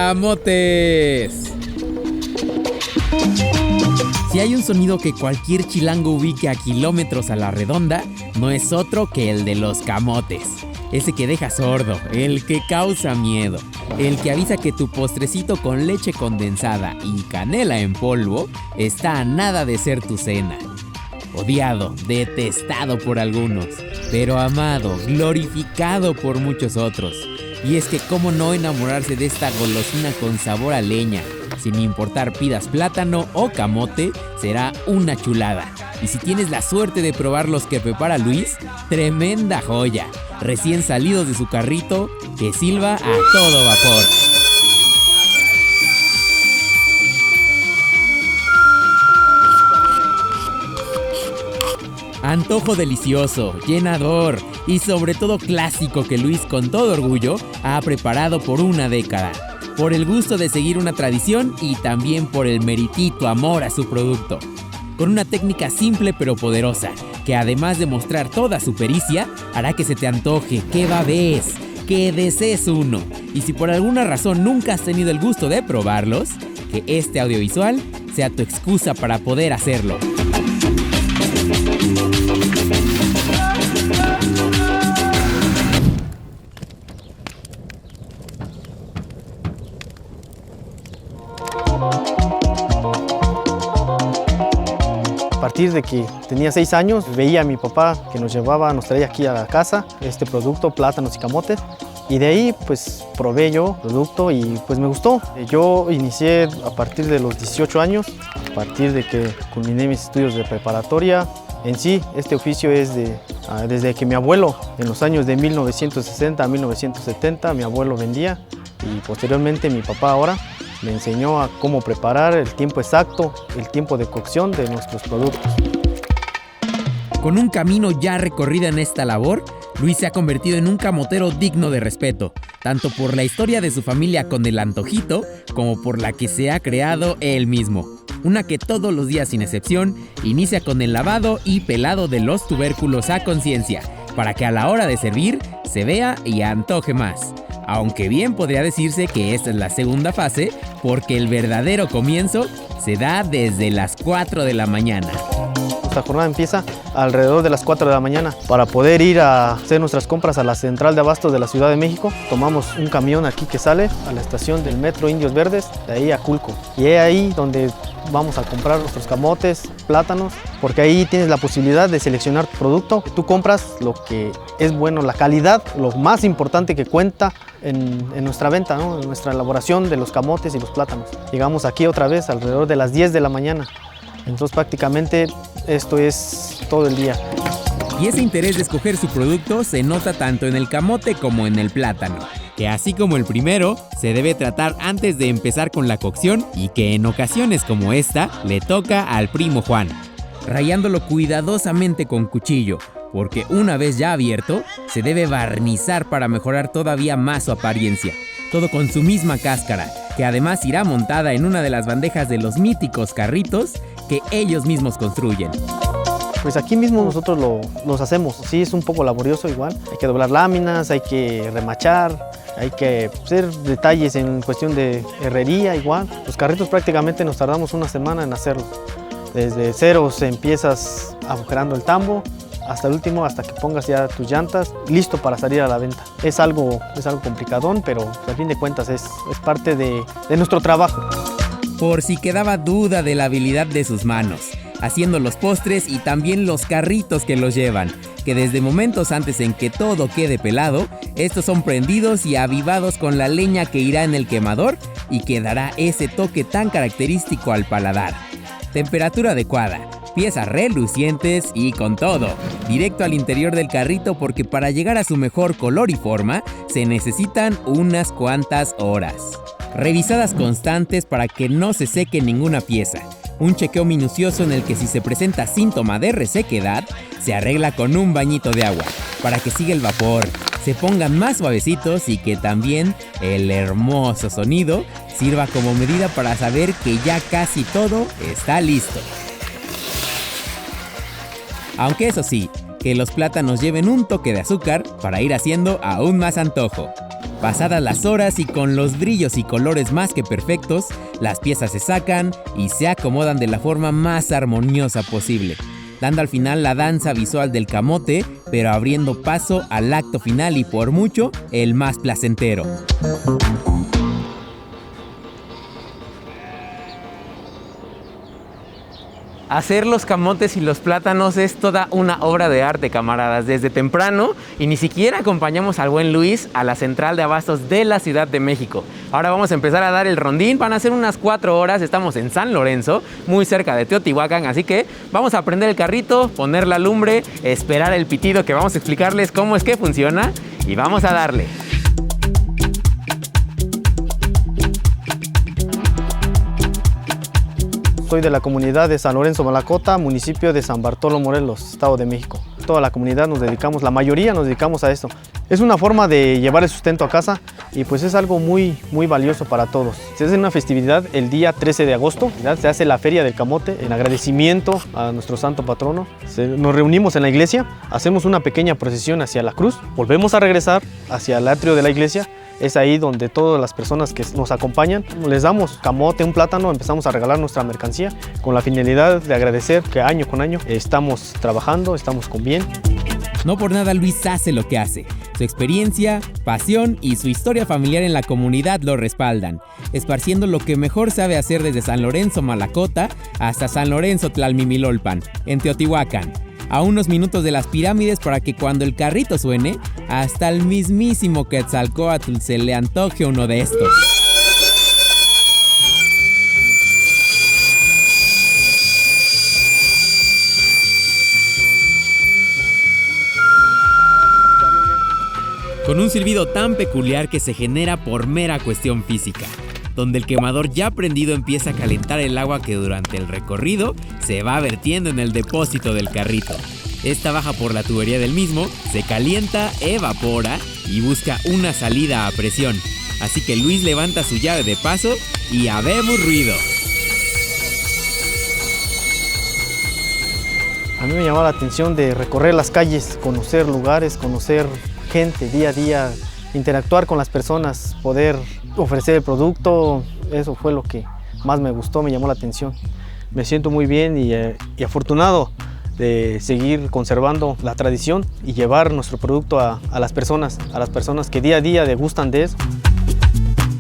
¡Camotes! Si hay un sonido que cualquier chilango ubique a kilómetros a la redonda, no es otro que el de los camotes. Ese que deja sordo, el que causa miedo, el que avisa que tu postrecito con leche condensada y canela en polvo está a nada de ser tu cena. Odiado, detestado por algunos, pero amado, glorificado por muchos otros. Y es que cómo no enamorarse de esta golosina con sabor a leña. Sin importar pidas plátano o camote, será una chulada. Y si tienes la suerte de probar los que prepara Luis, tremenda joya. Recién salidos de su carrito, que silba a todo vapor. Antojo delicioso, llenador y sobre todo clásico que Luis con todo orgullo ha preparado por una década. Por el gusto de seguir una tradición y también por el meritito amor a su producto. Con una técnica simple pero poderosa, que además de mostrar toda su pericia, hará que se te antoje, que babes, que desees uno. Y si por alguna razón nunca has tenido el gusto de probarlos, que este audiovisual sea tu excusa para poder hacerlo. A partir de que tenía 6 años, veía a mi papá que nos traía aquí a la casa este producto, plátanos y camotes. Y de ahí pues probé yo el producto y pues me gustó. Yo inicié a partir de los 18 años, a partir de que culminé mis estudios de preparatoria. En sí, este oficio es desde que mi abuelo, en los años de 1960 a 1970, mi abuelo vendía y posteriormente mi papá ahora me enseñó a cómo preparar el tiempo exacto, el tiempo de cocción de nuestros productos. Con un camino ya recorrido en esta labor, Luis se ha convertido en un camotero digno de respeto, tanto por la historia de su familia con el antojito, como por la que se ha creado él mismo. Una que todos los días sin excepción, inicia con el lavado y pelado de los tubérculos a conciencia, para que a la hora de servir se vea y antoje más. Aunque bien podría decirse que esta es la segunda fase, porque el verdadero comienzo se da desde las 4 de la mañana. Nuestra jornada empieza alrededor de las 4 de la mañana. Para poder ir a hacer nuestras compras a la central de abastos de la Ciudad de México, tomamos un camión aquí que sale a la estación del metro Indios Verdes, de ahí a Culco. Y es ahí donde vamos a comprar nuestros camotes, plátanos, porque ahí tienes la posibilidad de seleccionar tu producto. Tú compras lo que es bueno, la calidad, lo más importante que cuenta en nuestra venta, ¿no? En nuestra elaboración de los camotes y los plátanos. Llegamos aquí otra vez alrededor de las 10 de la mañana. Entonces prácticamente esto es todo el día. Y ese interés de escoger su producto se nota tanto en el camote como en el plátano, que así como el primero, se debe tratar antes de empezar con la cocción y que en ocasiones como esta, le toca al primo Juan, rayándolo cuidadosamente con cuchillo, porque una vez ya abierto, se debe barnizar para mejorar todavía más su apariencia, todo con su misma cáscara, que además irá montada en una de las bandejas de los míticos carritos que ellos mismos construyen. Pues aquí mismo nosotros los hacemos, sí es un poco laborioso igual, hay que doblar láminas, hay que remachar, hay que hacer detalles en cuestión de herrería igual. Los carritos prácticamente nos tardamos una semana en hacerlos. Desde cero empiezas agujerando el tambo, hasta el último, hasta que pongas ya tus llantas, listo para salir a la venta. Es algo complicadón, pero al fin de cuentas es parte de nuestro trabajo. Por si quedaba duda de la habilidad de sus manos, haciendo los postres y también los carritos que los llevan, que desde momentos antes en que todo quede pelado, estos son prendidos y avivados con la leña que irá en el quemador y que dará ese toque tan característico al paladar. Temperatura adecuada, piezas relucientes y con todo, directo al interior del carrito porque para llegar a su mejor color y forma se necesitan unas cuantas horas. Revisadas constantes para que no se seque ninguna pieza. Un chequeo minucioso en el que si se presenta síntoma de resequedad, se arregla con un bañito de agua, para que siga el vapor, se pongan más suavecitos y que también el hermoso sonido sirva como medida para saber que ya casi todo está listo. Aunque eso sí, que los plátanos lleven un toque de azúcar para ir haciendo aún más antojo. Pasadas las horas y con los brillos y colores más que perfectos, las piezas se sacan y se acomodan de la forma más armoniosa posible, dando al final la danza visual del camote, pero abriendo paso al acto final y por mucho el más placentero. Hacer los camotes y los plátanos es toda una obra de arte, camaradas, desde temprano, y ni siquiera acompañamos al buen Luis a la central de abastos de la Ciudad de México. Ahora vamos a empezar a dar el rondín, van a ser unas 4 horas, estamos en San Lorenzo, muy cerca de Teotihuacán, así que vamos a prender el carrito, poner la lumbre, esperar el pitido que vamos a explicarles cómo es que funciona y vamos a darle. Soy de la comunidad de San Lorenzo Malacota, municipio de San Bartolo Morelos, Estado de México. Toda la comunidad nos dedicamos, la mayoría nos dedicamos a esto. Es una forma de llevar el sustento a casa y pues es algo muy valioso para todos. Se hace una festividad el día 13 de agosto, ¿verdad? Se hace la Feria del Camote en agradecimiento a nuestro santo patrono. Nos reunimos en la iglesia, hacemos una pequeña procesión hacia la cruz, volvemos a regresar hacia el atrio de la iglesia. Es ahí donde todas las personas que nos acompañan les damos camote, un plátano, empezamos a regalar nuestra mercancía con la finalidad de agradecer que año con año estamos trabajando, estamos con bien. No por nada Luis hace lo que hace. Su experiencia, pasión y su historia familiar en la comunidad lo respaldan, esparciendo lo que mejor sabe hacer desde San Lorenzo Malacota hasta San Lorenzo Tlalmimilolpan, en Teotihuacán, a unos minutos de las pirámides, para que cuando el carrito suene, hasta el mismísimo Quetzalcóatl se le antoje uno de estos. Con un silbido tan peculiar que se genera por mera cuestión física, donde el quemador ya prendido empieza a calentar el agua que durante el recorrido se va vertiendo en el depósito del carrito. Esta baja por la tubería del mismo, se calienta, evapora y busca una salida a presión. Así que Luis levanta su llave de paso y habemos ruido. A mí me llamó la atención de recorrer las calles, conocer lugares, conocer gente día a día, interactuar con las personas, poder ofrecer el producto. Eso fue lo que más me gustó, me llamó la atención. Me siento muy bien y afortunado de seguir conservando la tradición y llevar nuestro producto a las personas que día a día degustan de eso.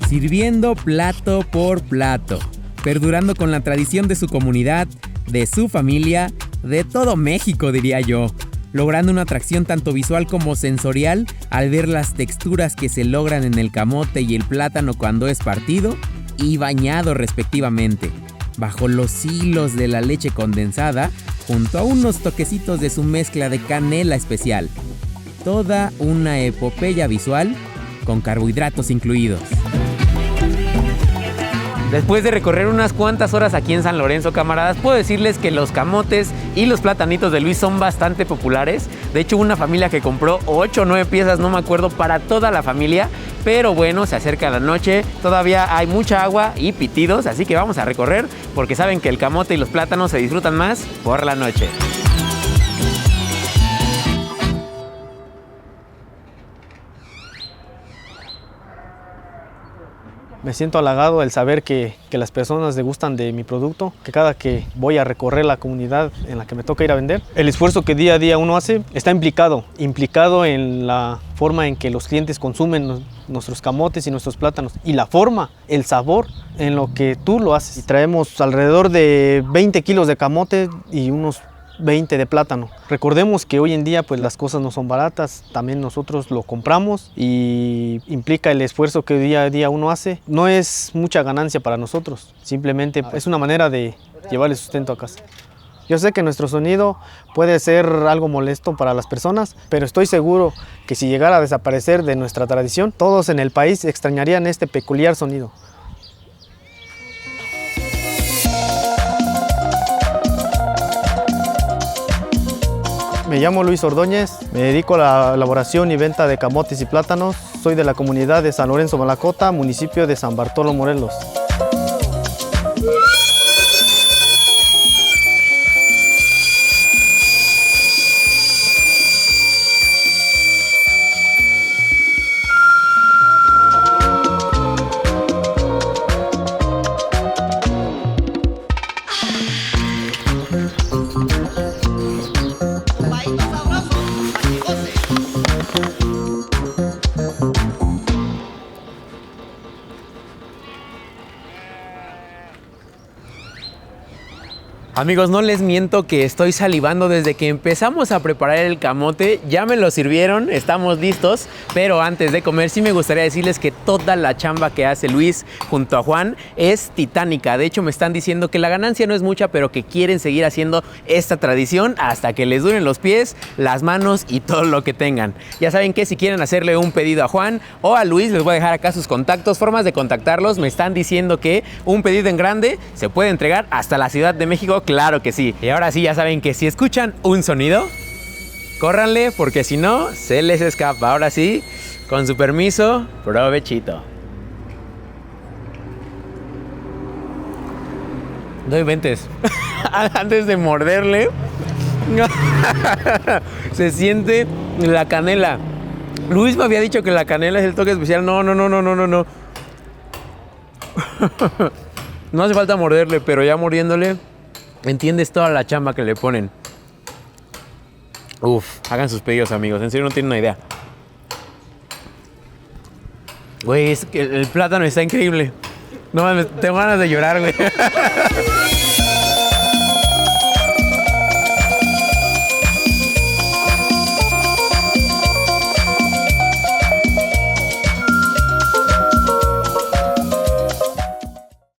Sirviendo plato por plato, perdurando con la tradición de su comunidad, de su familia, de todo México diría yo, logrando una atracción tanto visual como sensorial al ver las texturas que se logran en el camote y el plátano cuando es partido y bañado respectivamente, bajo los hilos de la leche condensada, junto a unos toquecitos de su mezcla de canela especial. Toda una epopeya visual con carbohidratos incluidos. Después de recorrer unas cuantas horas aquí en San Lorenzo, camaradas, puedo decirles que los camotes y los platanitos de Luis son bastante populares. De hecho, hubo una familia que compró 8 o 9 piezas, no me acuerdo, para toda la familia. Pero bueno, se acerca la noche, todavía hay mucha agua y pitidos, así que vamos a recorrer porque saben que el camote y los plátanos se disfrutan más por la noche. Me siento halagado el saber que las personas degustan de mi producto, que cada que voy a recorrer la comunidad en la que me toca ir a vender, el esfuerzo que día a día uno hace está implicado en la forma en que los clientes consumen nuestros camotes y nuestros plátanos y la forma, el sabor en lo que tú lo haces. Y traemos alrededor de 20 kilos de camote y unos 20 de plátano. Recordemos que hoy en día pues las cosas no son baratas, también nosotros lo compramos y implica el esfuerzo que día a día uno hace. No es mucha ganancia para nosotros, simplemente es una manera de llevar el sustento a casa. Yo sé que nuestro sonido puede ser algo molesto para las personas, pero estoy seguro que si llegara a desaparecer de nuestra tradición, todos en el país extrañarían este peculiar sonido. Me llamo Luis Ordóñez, me dedico a la elaboración y venta de camotes y plátanos. Soy de la comunidad de San Lorenzo Malacota, municipio de San Bartolo Morelos. Amigos, no les miento que estoy salivando desde que empezamos a preparar el camote. Ya me lo sirvieron, estamos listos. Pero antes de comer sí me gustaría decirles que toda la chamba que hace Luis junto a Juan es titánica. De hecho me están diciendo que la ganancia no es mucha, pero que quieren seguir haciendo esta tradición hasta que les duren los pies, las manos y todo lo que tengan. Ya saben que si quieren hacerle un pedido a Juan o a Luis, les voy a dejar acá sus contactos, formas de contactarlos. Me están diciendo que un pedido en grande se puede entregar hasta la Ciudad de México. Claro que sí. Y ahora sí, ya saben que si escuchan un sonido, córranle porque si no, se les escapa. Ahora sí, con su permiso, provechito. Doy 20 antes de morderle. Se siente la canela. Luis me había dicho que la canela es el toque especial. No. No hace falta morderle, pero ya mordiéndole entiendes toda la chamba que le ponen. Uf, hagan sus pedidos, amigos. En serio no tienen una idea. Güey, es que el plátano está increíble. No mames, tengo ganas de llorar, güey.